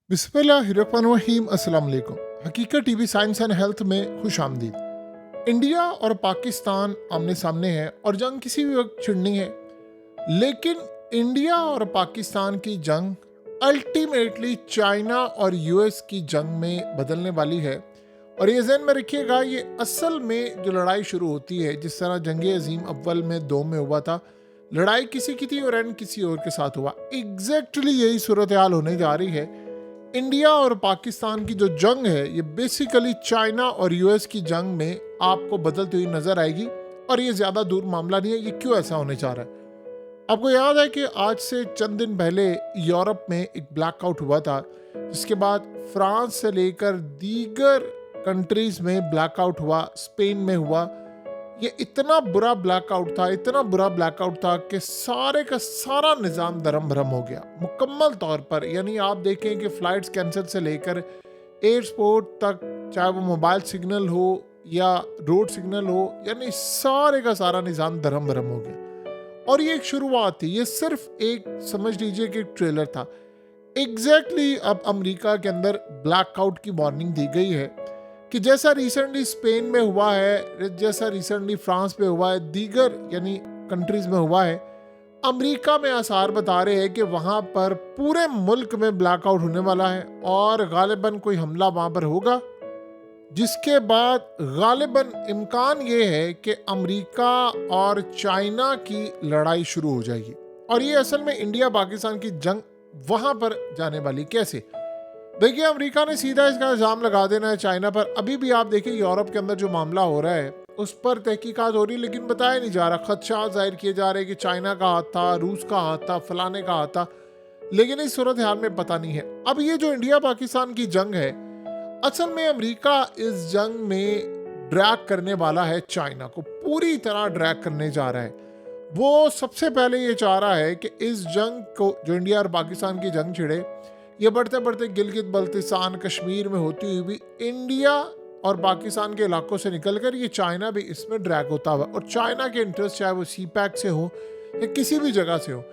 बिस्मिल्लाहिर्रहमानिर्रहीम। अस्सलाम वालेकुम। हकीकत टीवी साइंस एंड हेल्थ में खुश आमदीद। इंडिया और पाकिस्तान आमने सामने है और जंग किसी भी वक्त छिड़नी है, लेकिन इंडिया और पाकिस्तान की जंग अल्टीमेटली चाइना और यूएस की जंग में बदलने वाली है। और ये ज़हन में रखिएगा, ये असल में जो लड़ाई शुरू होती है, जिस तरह जंग अजीम अव्वल में 2 में हुआ था, लड़ाई किसी की थी और एंड किसी और के साथ हुआ। एग्जैक्टली यही सूरत हाल होने जा रही है। इंडिया और पाकिस्तान की जो जंग है, ये बेसिकली चाइना और यूएस की जंग में आपको बदलती हुई नजर आएगी। और ये ज्यादा दूर मामला नहीं है। ये क्यों ऐसा होने जा रहा है? आपको याद है कि आज से चंद दिन पहले यूरोप में एक ब्लैकआउट हुआ था, जिसके बाद फ्रांस से लेकर दीगर कंट्रीज में ब्लैकआउट हुआ, स्पेन में हुआ। ये इतना बुरा ब्लैकआउट था, इतना बुरा ब्लैकआउट था कि सारे का सारा निज़ाम दरम भरम हो गया मुकम्मल तौर पर। यानी आप देखें कि फ़्लाइट्स कैंसिल से लेकर एयरपोर्ट तक, चाहे वो मोबाइल सिग्नल हो या रोड सिग्नल हो, यानी सारे का सारा निज़ाम दरम भरम हो गया। और ये एक शुरुआत थी, ये सिर्फ एक समझ लीजिए कि एक ट्रेलर था। एग्जैक्टली अब अमेरिका के अंदर ब्लैकआउट की वार्निंग दी गई है कि जैसा रिसेंटली स्पेन में हुआ है, जैसा रिसेंटली फ्रांस में हुआ है, दीगर यानी कंट्रीज में हुआ है, अमेरिका में आसार बता रहे हैं कि वहां पर पूरे मुल्क में ब्लैकआउट होने वाला है और गालिबन कोई हमला वहां पर होगा, जिसके बाद गालिबन इम्कान ये है कि अमेरिका और चाइना की लड़ाई शुरू हो जाएगी। और ये असल में इंडिया पाकिस्तान की जंग वहां पर जाने वाली। कैसे? देखिए, अमेरिका ने सीधा इसका इल्ज़ाम लगा देना है चाइना पर। अभी भी आप देखिए यूरोप के अंदर जो मामला हो रहा है उस पर तहकीकात हो रही है, लेकिन बताया नहीं जा रहा। खदशात जाहिर किए जा रहे हैं कि चाइना का हाथ था, रूस का हाथ था, फलाने का हाथ था, लेकिन इस सूरत हाल में पता नहीं है। अब ये जो इंडिया पाकिस्तान की जंग है, असल में अमेरिका इस जंग में ड्रैग करने वाला है, चाइना को पूरी तरह ड्रैग करने जा रहा है। वो सबसे पहले ये चाह रहा है कि इस जंग को, जो इंडिया और पाकिस्तान की जंग छिड़े, ये बढ़ते बढ़ते गिलगित बल्तिस्तान कश्मीर में होती हुई भी इंडिया और पाकिस्तान के इलाकों से निकलकर ये चाइना भी इसमें ड्रैग होता हुआ, और चाइना के इंटरेस्ट चाहे वो सी पैक से हो या किसी भी जगह से हो,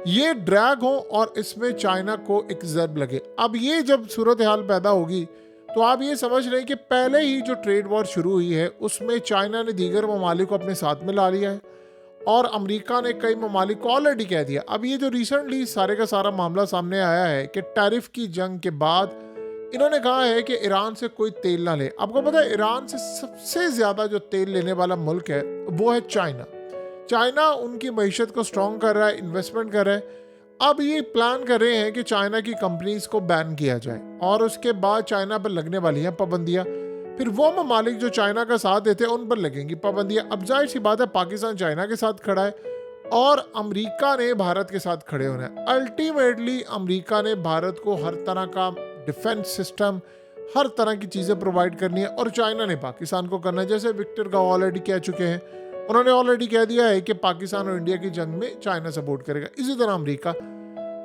ये ड्रैग हो और इसमें चाइना को एक जर्ब लगे। अब ये जब सूरत हाल पैदा होगी तो आप ये समझ रहे हैं कि पहले ही जो ट्रेड वॉर शुरू हुई है उसमें चाइना ने दीगर ममालिक को अपने साथ में ला लिया है और अमेरिका ने कई ममालिक को ऑलरेडी कह दिया। अब ये जो रिसेंटली सारे का सारा मामला सामने आया है कि टैरिफ की जंग के बाद इन्होंने कहा है कि ईरान से कोई तेल ना ले। आपको पता है ईरान से सबसे ज़्यादा जो तेल लेने वाला मुल्क है वो है चाइना। चाइना उनकी मईशत को स्ट्रॉन्ग कर रहा है, इन्वेस्टमेंट कर रहा है। अब ये प्लान कर रहे हैं कि चाइना की कंपनीज को बैन किया जाए और उसके बाद चाइना पर लगने वाली हैं पाबंदियाँ। फिर वो ममालिक जो चाइना का साथ देते हैं उन पर लगेंगी पाबंदियाँ। अब जाहिर सी बात है, पाकिस्तान चाइना के साथ खड़ा है और अमेरिका ने भारत के साथ खड़े होना है। अल्टीमेटली अमेरिका ने भारत को हर तरह का डिफेंस सिस्टम, हर तरह की चीज़ें प्रोवाइड करनी है और चाइना ने पाकिस्तान को करना है। जैसे विक्टर गाव ऑलरेडी कह चुके हैं, उन्होंने ऑलरेडी कह दिया है कि पाकिस्तान और इंडिया की जंग में चाइना सपोर्ट करेगा, इसी तरह अमेरिका।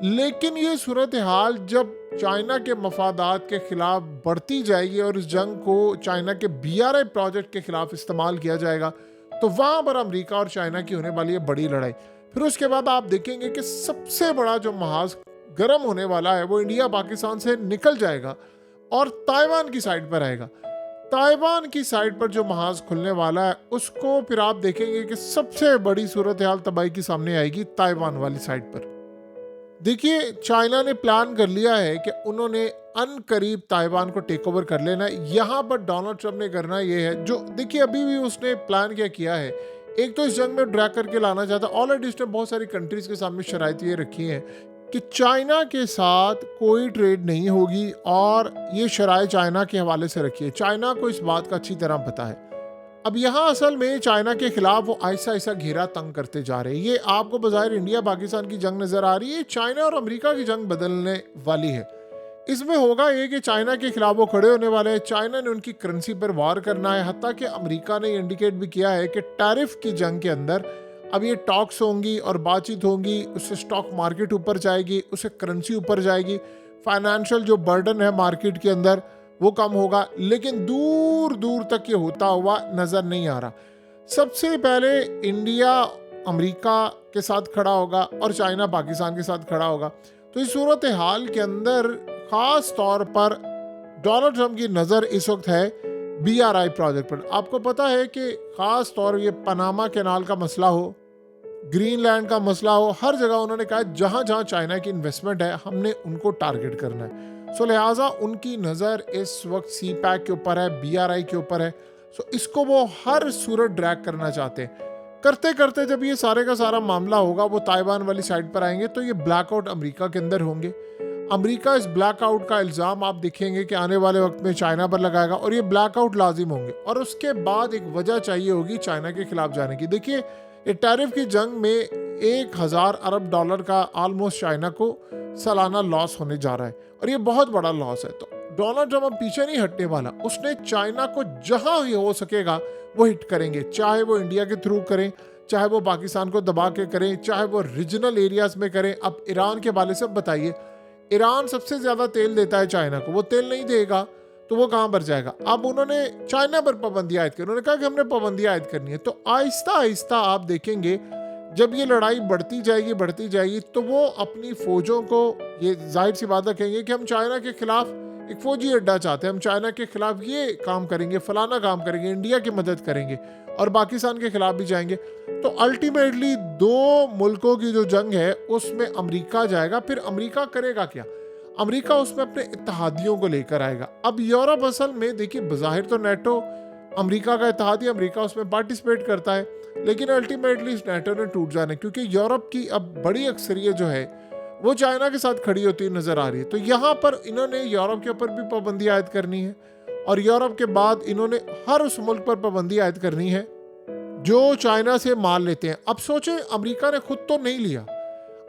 लेकिन ये सूरत हाल जब चाइना के मफादात के खिलाफ बढ़ती जाएगी और इस जंग को चाइना के BRI प्रोजेक्ट के खिलाफ इस्तेमाल किया जाएगा, तो वहां पर अमेरिका और चाइना की होने वाली है बड़ी लड़ाई। फिर उसके बाद आप देखेंगे कि सबसे बड़ा जो महाज गर्म होने वाला है वो इंडिया पाकिस्तान से निकल जाएगा और ताइवान की साइड पर आएगा। ताइवान की साइड पर जो महाज खुलने वाला है उसको फिर आप देखेंगे कि सबसे बड़ी सूरत हाल तबाही की सामने आएगी ताइवान वाली साइड पर। देखिए, चाइना ने प्लान कर लिया है कि उन्होंने अन करीब ताइवान को टेक ओवर कर लेना है। यहाँ पर डोनाल्ड ट्रंप ने करना ये है, जो देखिए अभी भी उसने प्लान क्या किया है, एक तो इस जंग में ड्रैग करके लाना चाहता है। ऑलरेडी उसने बहुत सारी कंट्रीज के सामने शराइत ये रखी हैं कि चाइना के साथ कोई ट्रेड नहीं होगी और ये शराइत चाइना के हवाले से रखी है। चाइना को इस बात का अच्छी तरह पता है। अब यहाँ असल में चाइना के खिलाफ वो ऐसा ऐसा घेरा तंग करते जा रहे हैं। ये आपको बज़ाहिर इंडिया पाकिस्तान की जंग नजर आ रही है, चाइना और अमेरिका की जंग बदलने वाली है। इसमें होगा ये कि चाइना के खिलाफ वो खड़े होने वाले हैं, चाइना ने उनकी करेंसी पर वार करना है। हत्ता कि अमेरिका ने इंडिकेट भी किया है कि टैरिफ की जंग के अंदर अब ये टॉक्स होंगी और बातचीत होंगी, उससे स्टॉक मार्केट ऊपर जाएगी, उससे करेंसी ऊपर जाएगी, फाइनेंशियल जो बर्डन है मार्केट के अंदर वो कम होगा। लेकिन दूर दूर तक ये होता हुआ नजर नहीं आ रहा। सबसे पहले इंडिया अमेरिका के साथ खड़ा होगा और चाइना पाकिस्तान के साथ खड़ा होगा। तो इस सूरत हाल के अंदर खास तौर पर डोनाल्ड ट्रंप की नज़र इस वक्त है BRI प्रोजेक्ट पर। आपको पता है कि खास तौर ये पनामा कैनाल का मसला हो, ग्रीनलैंड का मसला हो, हर जगह उन्होंने कहा जहां जहां चाइना की इन्वेस्टमेंट है हमने उनको टारगेट करना है। सो लिहाजा उनकी नज़र इस वक्त CPEC के ऊपर है, BRI के ऊपर है। सो इसको वो हर सूरत ड्रैग करना चाहते हैं। करते करते जब ये सारे का सारा मामला होगा वो ताइवान वाली साइड पर आएंगे तो ये ब्लैकआउट अमेरिका के अंदर होंगे। अमेरिका इस ब्लैकआउट का इल्ज़ाम आप देखेंगे कि आने वाले वक्त में चाइना पर लगाएगा और ये ब्लैकआउट लाजिम होंगे और उसके बाद एक वजह चाहिए होगी चाइना के खिलाफ जाने की। देखिए ये टैरिफ की जंग में 1000 अरब डॉलर का ऑलमोस्ट चाइना को सालाना लॉस होने जा रहा है और ये बहुत बड़ा लॉस है। तो डोनाल्ड ट्रंप अब पीछे नहीं हटने वाला, उसने चाइना को जहां ही हो सकेगा वो हिट करेंगे, चाहे वो इंडिया के थ्रू करें, चाहे वो पाकिस्तान को दबा के करें, चाहे वो रीजनल एरियाज में करें। अब ईरान के बारे से बताइए, ईरान सबसे ज्यादा तेल देता है चाइना को, वो तेल नहीं देगा तो वो कहां पर जाएगा। अब उन्होंने चाइना पर पाबंदी आयद की, उन्होंने कहा कि हमने पाबंदी आयद करनी है। तो आहिस्ता आहिस्ता आप देखेंगे जब ये लड़ाई बढ़ती जाएगी तो वो अपनी फौजों को ये जाहिर सी बात कहेंगे कि हम चाइना के खिलाफ एक फौजी अड्डा चाहते हैं, हम चाइना के खिलाफ ये काम करेंगे, फलाना काम करेंगे, इंडिया की मदद करेंगे और पाकिस्तान के खिलाफ भी जाएंगे। तो अल्टीमेटली दो मुल्कों की जो जंग है उसमें अमेरिका जाएगा। फिर अमेरिका करेगा क्या? अमेरिका उसमें अपने इत्तेहादियों को लेकर आएगा। अब यूरोप असल में देखिए बज़ाहिर तो नेटो अमेरिका का इत्तेहादी, अमेरिका उसमें पार्टिसिपेट करता है, लेकिन अल्टीमेटली इस नेटो ने टूट जाना है क्योंकि यूरोप की अब बड़ी अक्सरियत जो है वो चाइना के साथ खड़ी होती नजर आ रही है। तो यहाँ पर इन्होंने यूरोप के ऊपर भी पाबंदी आयद करनी है और यूरोप के बाद इन्होंने हर उस मुल्क पर पाबंदी आयद करनी है जो चाइना से माल लेते हैं। अब सोचें अमेरिका ने खुद तो नहीं लिया,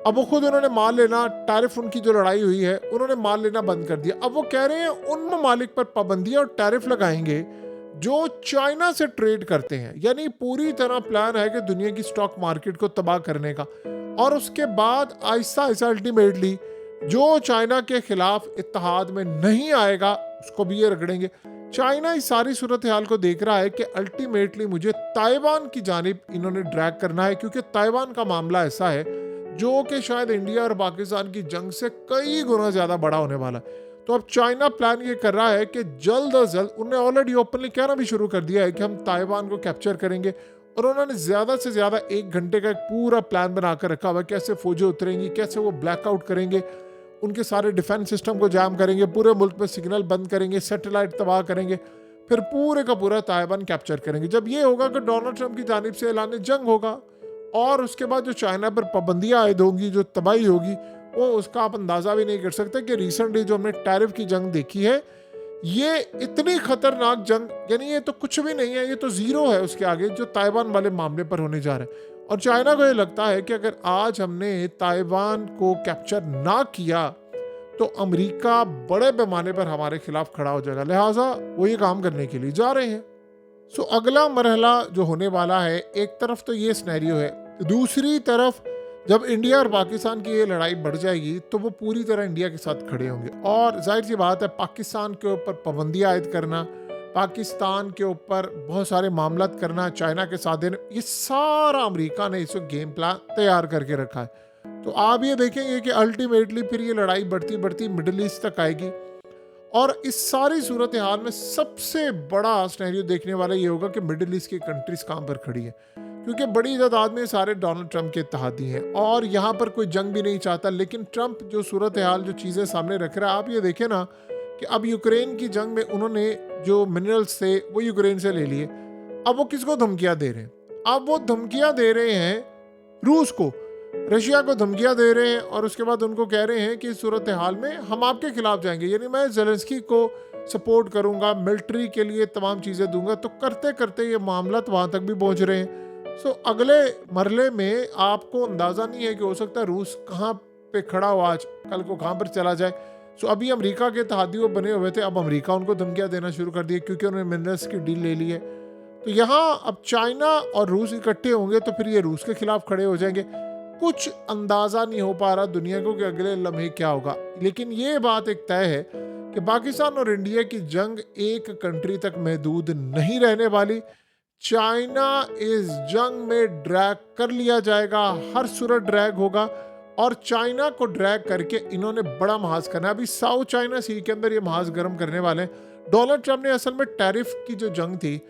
अब वो खुद उन्होंने माल लेना, टैरिफ उनकी जो लड़ाई हुई है उन्होंने माल लेना बंद कर दिया। अब वो कह रहे हैं उन ममालिक पर पाबंदियां और टैरिफ लगाएंगे जो चाइना से ट्रेड करते हैं। यानी पूरी तरह प्लान है कि दुनिया की स्टॉक मार्केट को तबाह करने का। और उसके बाद आहिस्ता आहिस्ता अल्टीमेटली जो चाइना के खिलाफ इत्तेहाद में नहीं आएगा उसको भी ये रगड़ेंगे। चाइना इस सारी सूरत हाल को देख रहा है कि अल्टीमेटली मुझे ताइवान की जानिब इन्होंने ड्रैग करना है क्योंकि ताइवान का मामला ऐसा है जो कि शायद इंडिया और पाकिस्तान की जंग से कई गुना ज्यादा बड़ा होने वाला है। तो अब चाइना प्लान ये कर रहा है कि जल्द अज जल्द, उन्होंने ऑलरेडी ओपनली कहना भी शुरू कर दिया है कि हम ताइवान को कैप्चर करेंगे और उन्होंने ज्यादा से ज्यादा 1 घंटे का एक पूरा प्लान बनाकर रखा हुआ है कैसे फौजें उतरेंगी, कैसे वो ब्लैकआउट करेंगे, उनके सारे डिफेंस सिस्टम को जाम करेंगे, पूरे मुल्क में सिग्नल बंद करेंगे, सैटेलाइट तबाह करेंगे, फिर पूरे का पूरा ताइवान कैप्चर करेंगे। जब ये होगा कि डोनाल्ड ट्रंप की जानिब से ऐलान जंग होगा और उसके बाद जो चाइना पर पाबंदियां आयद होंगी, जो तबाही होगी, वो उसका आप अंदाजा भी नहीं कर सकते कि रिसेंटली जो हमने टैरिफ की जंग देखी है ये इतनी खतरनाक जंग, यानी ये तो कुछ भी नहीं है, ये तो जीरो है उसके आगे जो ताइवान वाले मामले पर होने जा रहा है। और चाइना को ये लगता है कि अगर आज हमने ताइवान को कैप्चर ना किया तो अमेरिका बड़े पैमाने पर हमारे खिलाफ खड़ा हो जाएगा, लिहाजा वो ये काम करने के लिए जा रहे हैं। सो अगला मरहला जो होने वाला है, एक तरफ तो ये सिनेरियो है, दूसरी तरफ जब इंडिया और पाकिस्तान की ये लड़ाई बढ़ जाएगी तो वो पूरी तरह इंडिया के साथ खड़े होंगे और जाहिर सी बात है पाकिस्तान के ऊपर पाबंदियां आयद करना, पाकिस्तान के ऊपर बहुत सारे मामलात करना, चाइना के साथ देना, ये सारा अमेरिका ने इस वक्त गेम प्लान तैयार करके रखा है। तो आप ये देखेंगे कि अल्टीमेटली फिर ये लड़ाई बढ़ती बढ़ती मिडिल ईस्ट तक आएगी और इस सारी सूरत हाल में सबसे बड़ा सिनेरियो देखने वाला ये होगा कि मिडिल ईस्ट की कंट्रीज कहाँ पर खड़ी है, क्योंकि बड़ी तादाद में सारे डोनाल्ड ट्रंप के इत्तेहादी हैं और यहाँ पर कोई जंग भी नहीं चाहता। लेकिन ट्रंप जो सूरत हाल जो चीज़ें सामने रख रहा है, आप ये देखें ना कि अब यूक्रेन की जंग में उन्होंने जो मिनरल्स थे वो यूक्रेन से ले लिए, अब वो किसको धमकियाँ दे रहे हैं? अब वो धमकियाँ दे रहे हैं रूस को, रशिया को धमकियाँ दे रहे हैं और उसके बाद उनको कह रहे हैं कि इस सूरत हाल में हम आपके खिलाफ जाएंगे, यानी मैं ज़ेलेंस्की को सपोर्ट करूंगा, मिलिट्री के लिए तमाम चीज़ें दूंगा। तो करते करते ये मामला तो वहाँ तक भी पहुँच रहे हैं। सो अगले मरले में आपको अंदाज़ा नहीं है कि हो सकता है रूस कहाँ पे खड़ा हो, आज कल को कहाँ पर चला जाए। सो अभी अमेरिका के इत्तेहादी वो बने हुए थे, अब अमेरिका उनको धमकियाँ देना शुरू कर दी क्योंकि उन्होंने मिनरल्स की डील ले ली है। तो यहाँ अब चाइना और रूस इकट्ठे होंगे तो फिर ये रूस के खिलाफ खड़े हो जाएंगे। कुछ अंदाज़ा नहीं हो पा रहा दुनिया को कि अगले लम्हे क्या होगा, लेकिन ये बात एक तय है कि पाकिस्तान और इंडिया की जंग एक कंट्री तक महदूद नहीं रहने वाली। चाइना इस जंग में ड्रैग कर लिया जाएगा, हर सूरत ड्रैग होगा और चाइना को ड्रैग करके इन्होंने बड़ा महाज करना है। अभी साउथ चाइना सी के अंदर ये महाज गर्म करने वाले हैं। डोनाल्ड ट्रंप ने असल में टैरिफ की जो जंग थी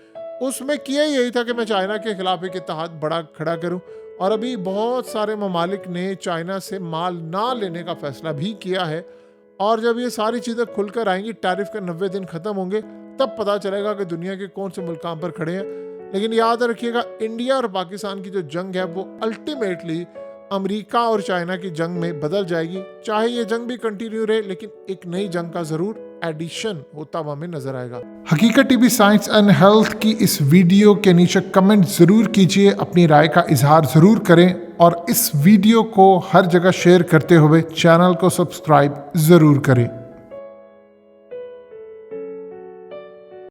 उसमें किया यही था कि मैं चाइना के खिलाफ एक इत्तेहाद बड़ा खड़ा करूं, और अभी बहुत सारे ममालिक ने चाइना से माल ना लेने का फैसला भी किया है। और जब ये सारी चीज़ें खुलकर आएंगी, टैरिफ के 90 दिन खत्म होंगे, तब पता चलेगा कि दुनिया के कौन से मुल्क कहाँ पर खड़े हैं। लेकिन याद रखिएगा, इंडिया और पाकिस्तान की जो जंग है वो अल्टीमेटली अमेरिका और चाइना की जंग में बदल जाएगी। चाहे ये जंग भी कंटिन्यू रहे, लेकिन एक नई जंग का जरूर एडिशन होता हुआ हमें नजर आएगा। हकीकत टीवी साइंस एंड हेल्थ की इस वीडियो के नीचे कमेंट जरूर कीजिए, अपनी राय का इजहार जरूर करें, और इस वीडियो को हर जगह शेयर करते हुए चैनल को सब्सक्राइब जरूर करें।